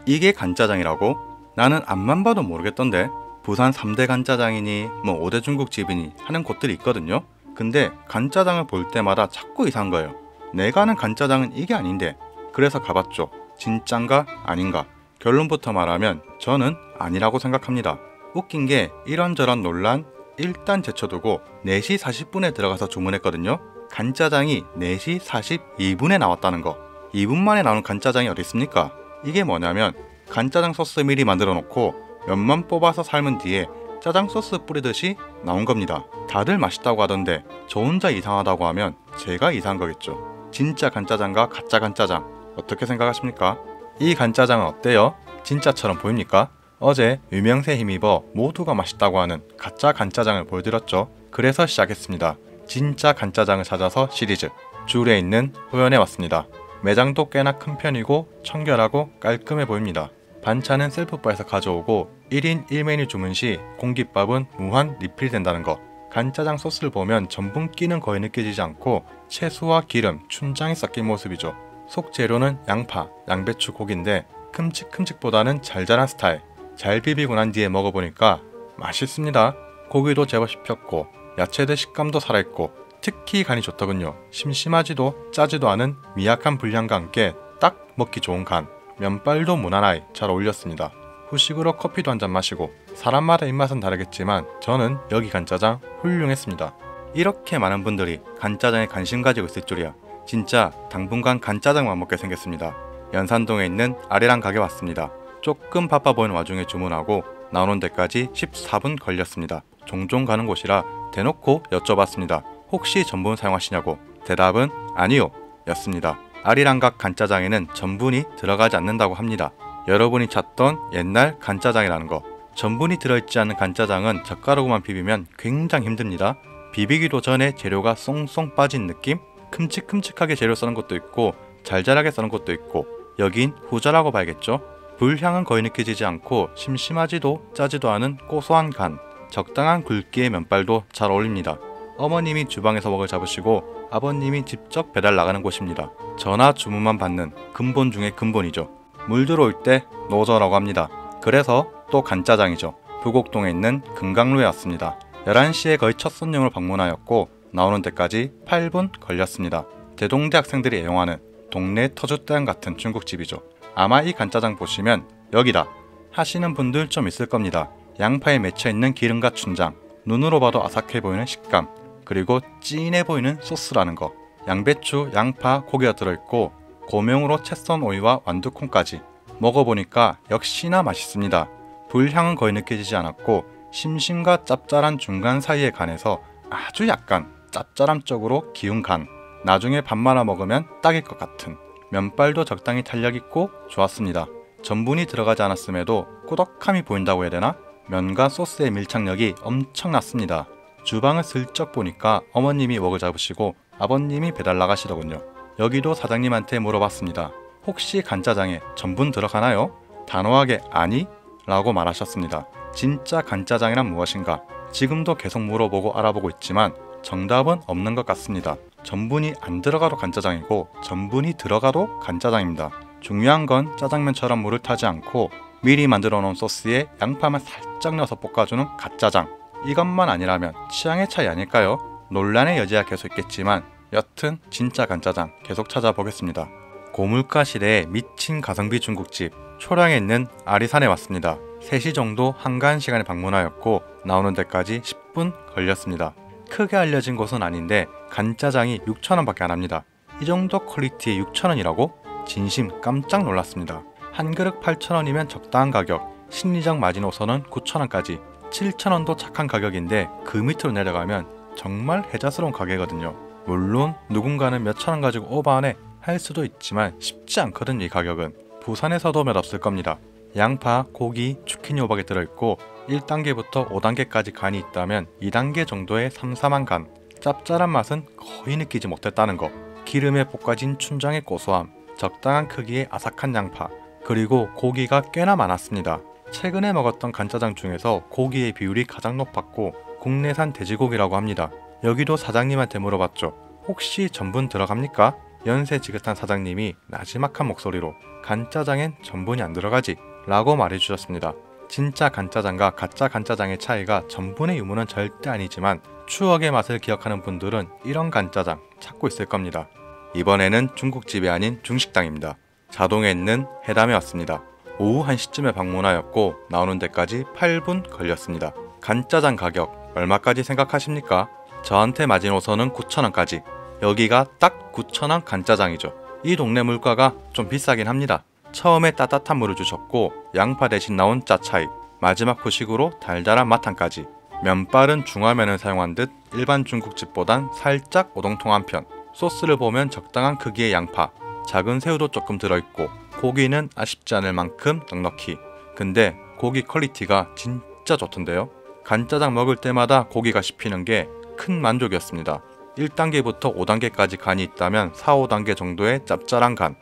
이게 간짜장이라고? 나는 앞만 봐도 모르겠던데. 부산 3대 간짜장이니 뭐 5대 중국집이니 하는 곳들이 있거든요. 근데 간짜장을 볼 때마다 자꾸 이상한 거예요. 내가 아는 간짜장은 이게 아닌데. 그래서 가봤죠. 진짠가 아닌가. 결론부터 말하면 저는 아니라고 생각합니다. 웃긴 게 이런저런 논란 일단 제쳐두고 4시 40분에 들어가서 주문했거든요. 간짜장이 4시 42분에 나왔다는 거. 2분 만에 나오는 간짜장이 어디 있습니까? 이게 뭐냐면 간짜장 소스 미리 만들어 놓고 면만 뽑아서 삶은 뒤에 짜장 소스 뿌리듯이 나온 겁니다. 다들 맛있다고 하던데 저 혼자 이상하다고 하면 제가 이상한 거겠죠. 진짜 간짜장과 가짜 간짜장 어떻게 생각하십니까? 이 간짜장은 어때요? 진짜처럼 보입니까? 어제 유명세 힘입어 모두가 맛있다고 하는 가짜 간짜장을 보여드렸죠. 그래서 시작했습니다. 진짜 간짜장을 찾아서 시리즈. 줄에 있는 호연에 왔습니다. 매장도 꽤나 큰 편이고 청결하고 깔끔해 보입니다. 반찬은 셀프바에서 가져오고 1인 1메뉴 주문 시 공깃밥은 무한 리필된다는 거. 간짜장 소스를 보면 전분기는 거의 느껴지지 않고 채소와 기름, 춘장이 섞인 모습이죠. 속 재료는 양파, 양배추, 고기인데 큼직큼직보다는 잘잘한 스타일. 잘 비비고 난 뒤에 먹어보니까 맛있습니다. 고기도 제법 씹혔고 야채들 식감도 살아있고 특히 간이 좋더군요. 심심하지도 짜지도 않은 미약한 분량과 함께 딱 먹기 좋은 간. 면발도 무난하게 잘 어울렸습니다. 후식으로 커피도 한잔 마시고 사람마다 입맛은 다르겠지만 저는 여기 간짜장 훌륭했습니다. 이렇게 많은 분들이 간짜장에 관심 가지고 있을 줄이야. 진짜 당분간 간짜장만 먹게 생겼습니다. 연산동에 있는 아리랑 가게 왔습니다. 조금 바빠 보이는 와중에 주문하고 나오는 데까지 14분 걸렸습니다. 종종 가는 곳이라 대놓고 여쭤봤습니다. 혹시 전분 사용하시냐고. 대답은 아니요 였습니다. 아리랑각 간짜장에는 전분이 들어가지 않는다고 합니다. 여러분이 찾던 옛날 간짜장이라는 거. 전분이 들어있지 않은 간짜장은 젓가락으로만 비비면 굉장히 힘듭니다. 비비기도 전에 재료가 쏙쏙 빠진 느낌? 큼직큼직하게 재료 써는 것도 있고 잘잘하게 써는 것도 있고 여긴 후자라고 봐야겠죠. 불향은 거의 느껴지지 않고 심심하지도 짜지도 않은 고소한 간. 적당한 굵기의 면발도 잘 어울립니다. 어머님이 주방에서 웍을 잡으시고 아버님이 직접 배달 나가는 곳입니다. 전화 주문만 받는 근본 중의 근본이죠. 물 들어올 때 노저라고 합니다. 그래서 또 간짜장이죠. 부곡동에 있는 금강루에 왔습니다. 11시에 거의 첫 손님으로 방문하였고 나오는 데까지 8분 걸렸습니다. 대동대 학생들이 애용하는 동네 터줏대감 같은 중국집이죠. 아마 이 간짜장 보시면 여기다 하시는 분들 좀 있을 겁니다. 양파에 맺혀있는 기름과 춘장, 눈으로 봐도 아삭해 보이는 식감, 그리고 진해 보이는 소스라는 거. 양배추, 양파, 고기가 들어있고 고명으로 채 썬 오이와 완두콩까지. 먹어보니까 역시나 맛있습니다. 불향은 거의 느껴지지 않았고 심심과 짭짤한 중간 사이의 간에서 아주 약간 짭짤함 쪽으로 기운 간. 나중에 밥 말아 먹으면 딱일 것 같은. 면발도 적당히 탄력있고 좋았습니다. 전분이 들어가지 않았음에도 꾸덕함이 보인다고 해야 되나? 면과 소스의 밀착력이 엄청났습니다. 주방을 슬쩍 보니까 어머님이 웍을 잡으시고 아버님이 배달 나가시더군요. 여기도 사장님한테 물어봤습니다. 혹시 간짜장에 전분 들어가나요? 단호하게 아니? 라고 말하셨습니다. 진짜 간짜장이란 무엇인가? 지금도 계속 물어보고 알아보고 있지만 정답은 없는 것 같습니다. 전분이 안 들어가도 간짜장이고 전분이 들어가도 간짜장입니다. 중요한 건 짜장면처럼 물을 타지 않고 미리 만들어 놓은 소스에 양파만 살짝 넣어서 볶아주는 갓짜장. 이것만 아니라면 취향의 차이 아닐까요? 논란의 여지가 계속 있겠지만 여튼 진짜 간짜장 계속 찾아보겠습니다. 고물가 시대에 미친 가성비 중국집 초량에 있는 아리산에 왔습니다. 3시 정도 한가한 시간에 방문하였고 나오는 데까지 10분 걸렸습니다. 크게 알려진 곳은 아닌데 간짜장이 6,000원 밖에 안 합니다. 이 정도 퀄리티에 6,000원이라고? 진심 깜짝 놀랐습니다. 한 그릇 8,000원이면 적당한 가격, 심리적 마지노선은 9,000원까지 7,000원도 착한 가격인데 그 밑으로 내려가면 정말 해자스러운 가격이거든요. 물론 누군가는 몇천원 가지고 오버하네 할 수도 있지만 쉽지 않거든. 이 가격은 부산에서도 몇 없을 겁니다. 양파, 고기, zucchini 호박이 들어있고 1단계부터 5단계까지 간이 있다면 2단계 정도의 삼삼한 간. 짭짤한 맛은 거의 느끼지 못했다는 거. 기름에 볶아진 춘장의 고소함, 적당한 크기의 아삭한 양파, 그리고 고기가 꽤나 많았습니다. 최근에 먹었던 간짜장 중에서 고기의 비율이 가장 높았고 국내산 돼지고기라고 합니다. 여기도 사장님한테 물어봤죠. 혹시 전분 들어갑니까? 연세 지긋한 사장님이 나지막한 목소리로 간짜장엔 전분이 안 들어가지 라고 말해주셨습니다. 진짜 간짜장과 가짜 간짜장의 차이가 전분의 유무는 절대 아니지만 추억의 맛을 기억하는 분들은 이런 간짜장 찾고 있을 겁니다. 이번에는 중국집이 아닌 중식당입니다. 자동에 있는 해담에 왔습니다. 오후 1시쯤에 방문하였고 나오는 데까지 8분 걸렸습니다. 간짜장 가격 얼마까지 생각하십니까? 저한테 마지노선은 9,000원까지. 여기가 딱 9,000원 간짜장이죠. 이 동네 물가가 좀 비싸긴 합니다. 처음에 따뜻한 물을 주셨고 양파 대신 나온 짜차이, 마지막 후식으로 달달한 마탕까지. 면발은 중화면을 사용한 듯 일반 중국집보단 살짝 오동통한 편. 소스를 보면 적당한 크기의 양파, 작은 새우도 조금 들어있고 고기는 아쉽지 않을 만큼 넉넉히. 근데 고기 퀄리티가 진짜 좋던데요. 간짜장 먹을 때마다 고기가 씹히는 게 큰 만족이었습니다. 1단계부터 5단계까지 간이 있다면 4, 5단계 정도의 짭짤한 간.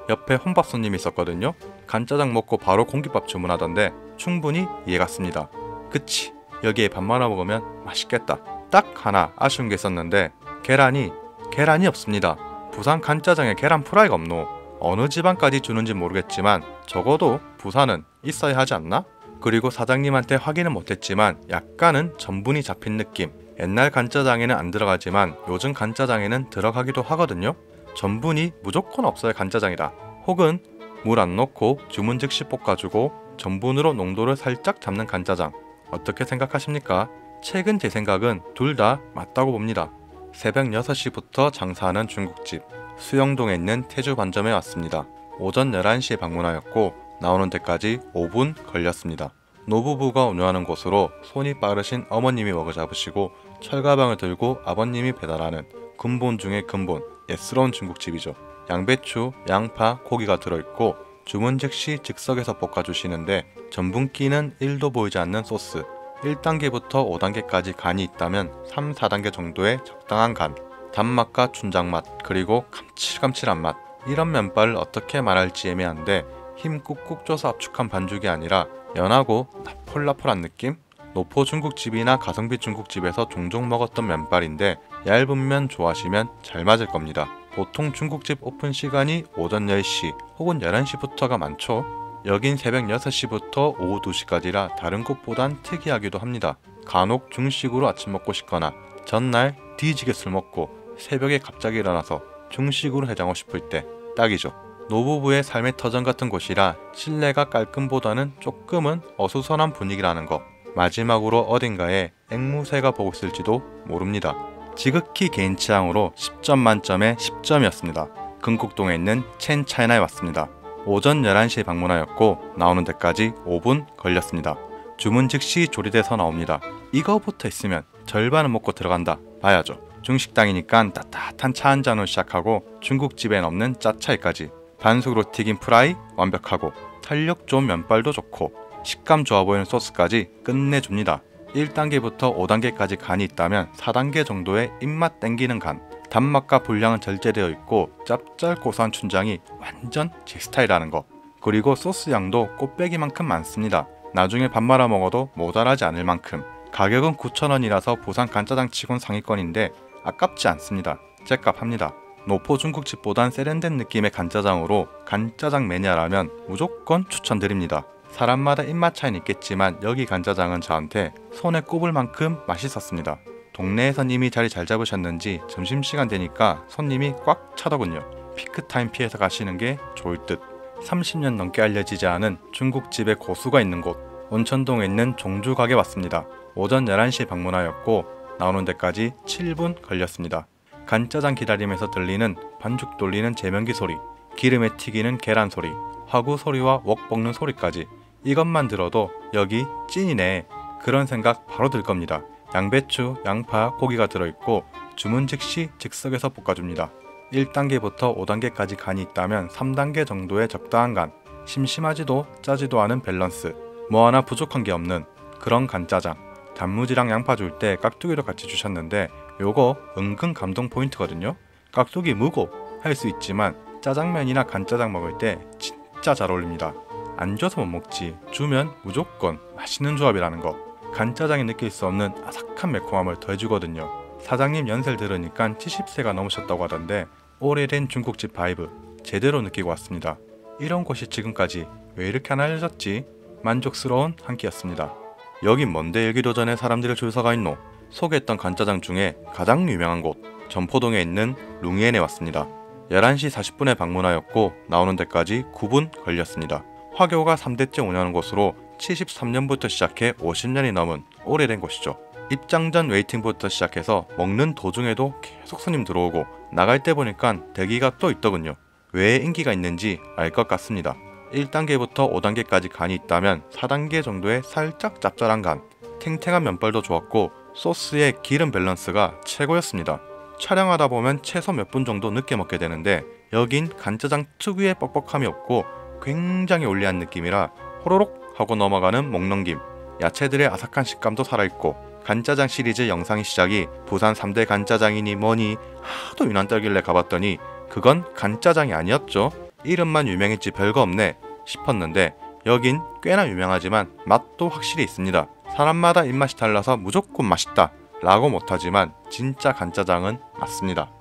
옆에 혼밥 손님이 있었거든요. 간짜장 먹고 바로 공깃밥 주문하던데 충분히 이해갔습니다. 그치, 여기에 밥 말아 먹으면 맛있겠다. 딱 하나 아쉬운 게 있었는데 계란이 없습니다. 부산 간짜장에 계란 프라이가 없노. 어느 지방까지 주는지 모르겠지만 적어도 부산은 있어야 하지 않나? 그리고 사장님한테 확인은 못했지만 약간은 전분이 잡힌 느낌. 옛날 간짜장에는 안 들어가지만 요즘 간짜장에는 들어가기도 하거든요. 전분이 무조건 없어야 간짜장이다. 혹은 물 안 넣고 주문 즉시 볶아주고 전분으로 농도를 살짝 잡는 간짜장. 어떻게 생각하십니까? 최근 제 생각은 둘 다 맞다고 봅니다. 새벽 6시부터 장사하는 중국집 수영동에 있는 태주 반점에 왔습니다. 오전 11시에 방문하였고 나오는 데까지 5분 걸렸습니다. 노부부가 운영하는 곳으로 손이 빠르신 어머님이 먹을 잡으시고 철가방을 들고 아버님이 배달하는 근본 중의 근본 예스러운 중국집이죠. 양배추, 양파, 고기가 들어있고 주문 즉시 즉석에서 볶아주시는데 전분기는 1도 보이지 않는 소스. 1단계부터 5단계까지 간이 있다면 3, 4단계 정도의 적당한 간. 단맛과 춘장맛 그리고 감칠감칠한 맛. 이런 면발을 어떻게 말할지 애매한데 힘 꾹꾹 줘서 압축한 반죽이 아니라 연하고 나폴나폴한 느낌? 노포 중국집이나 가성비 중국집에서 종종 먹었던 면발인데 얇은 면 좋아하시면 잘 맞을 겁니다. 보통 중국집 오픈 시간이 오전 10시 혹은 11시부터가 많죠. 여긴 새벽 6시부터 오후 2시까지라 다른 곳보단 특이하기도 합니다. 간혹 중식으로 아침 먹고 싶거나 전날 뒤지게 술 먹고 새벽에 갑자기 일어나서 중식으로 해장하고 싶을 때 딱이죠. 노부부의 삶의 터전 같은 곳이라 실내가 깔끔보다는 조금은 어수선한 분위기라는 거. 마지막으로 어딘가에 앵무새가 보고 있을지도 모릅니다. 지극히 개인 취향으로 10점 만점에 10점이었습니다. 금곡동에 있는 첸 차이나에 왔습니다. 오전 11시에 방문하였고 나오는 데까지 5분 걸렸습니다. 주문 즉시 조리돼서 나옵니다. 이거부터 있으면 절반은 먹고 들어간다 봐야죠. 중식당이니까 따뜻한 차 한 잔으로 시작하고 중국집엔 없는 짜차이까지. 반숙으로 튀긴 프라이 완벽하고 탄력 좋은 면발도 좋고 식감 좋아 보이는 소스까지 끝내줍니다. 1단계부터 5단계까지 간이 있다면 4단계 정도의 입맛 땡기는 간. 단맛과 분량은 절제되어 있고 짭짤고소한 춘장이 완전 제 스타일이라는 거. 그리고 소스 양도 꽃배기만큼 많습니다. 나중에 밥 말아 먹어도 모자라지 않을 만큼. 가격은 9,000원이라서 부산 간짜장 치곤 상위권인데 아깝지 않습니다. 쨉값 합니다. 노포 중국집보단 세련된 느낌의 간짜장으로 간짜장 매니아라면 무조건 추천드립니다. 사람마다 입맛 차이는 있겠지만 여기 간짜장은 저한테 손에 꼽을 만큼 맛있었습니다. 동네에선 이미 자리 잘 잡으셨는지 점심시간 되니까 손님이 꽉 차더군요. 피크타임 피해서 가시는 게 좋을 듯. 30년 넘게 알려지지 않은 중국집의 고수가 있는 곳 온천동에 있는 종주가게 왔습니다. 오전 11시에 방문하였고 나오는 데까지 7분 걸렸습니다. 간짜장 기다리면서 들리는 반죽 돌리는 제면기 소리, 기름에 튀기는 계란 소리, 화구 소리와 웍 볶는 소리까지. 이것만 들어도 여기 찐이네 그런 생각 바로 들 겁니다. 양배추, 양파, 고기가 들어있고 주문 즉시 즉석에서 볶아줍니다. 1단계부터 5단계까지 간이 있다면 3단계 정도의 적당한 간. 심심하지도 짜지도 않은 밸런스. 뭐 하나 부족한 게 없는 그런 간짜장. 단무지랑 양파 줄 때 깍두기도 같이 주셨는데 요거 은근 감동 포인트거든요. 깍두기 무고 할 수 있지만 짜장면이나 간짜장 먹을 때 진짜 잘 어울립니다. 안 줘서 못 먹지 주면 무조건 맛있는 조합이라는 거. 간짜장이 느낄 수 없는 아삭한 매콤함을 더해주거든요. 사장님 연세를 들으니까 70세가 넘으셨다고 하던데 오래된 중국집 바이브 제대로 느끼고 왔습니다. 이런 곳이 지금까지 왜 이렇게 안 알려졌지? 만족스러운 한 끼였습니다. 여긴 뭔데 여기도 전에 사람들이 줄 서가 있노? 소개했던 간짜장 중에 가장 유명한 곳 전포동에 있는 룽이엔에 왔습니다. 11시 40분에 방문하였고 나오는 데까지 9분 걸렸습니다. 화교가 3대째 운영하는 곳으로 73년부터 시작해 50년이 넘은 오래된 곳이죠. 입장 전 웨이팅부터 시작해서 먹는 도중에도 계속 손님 들어오고 나갈 때 보니까 대기가 또 있더군요. 왜 인기가 있는지 알 것 같습니다. 1단계부터 5단계까지 간이 있다면 4단계 정도의 살짝 짭짤한 간, 탱탱한 면발도 좋았고 소스의 기름 밸런스가 최고였습니다. 촬영하다 보면 최소 몇 분 정도 늦게 먹게 되는데 여긴 간짜장 특유의 뻑뻑함이 없고 굉장히 올리한 느낌이라 호로록 하고 넘어가는 목넘김, 야채들의 아삭한 식감도 살아있고 간짜장 시리즈 영상의 시작이 부산 3대 간짜장이니 뭐니 하도 유난 떨길래 가봤더니 그건 간짜장이 아니었죠. 이름만 유명했지 별거 없네 싶었는데 여긴 꽤나 유명하지만 맛도 확실히 있습니다. 사람마다 입맛이 달라서 무조건 맛있다 라고 못하지만 진짜 간짜장은 맞습니다.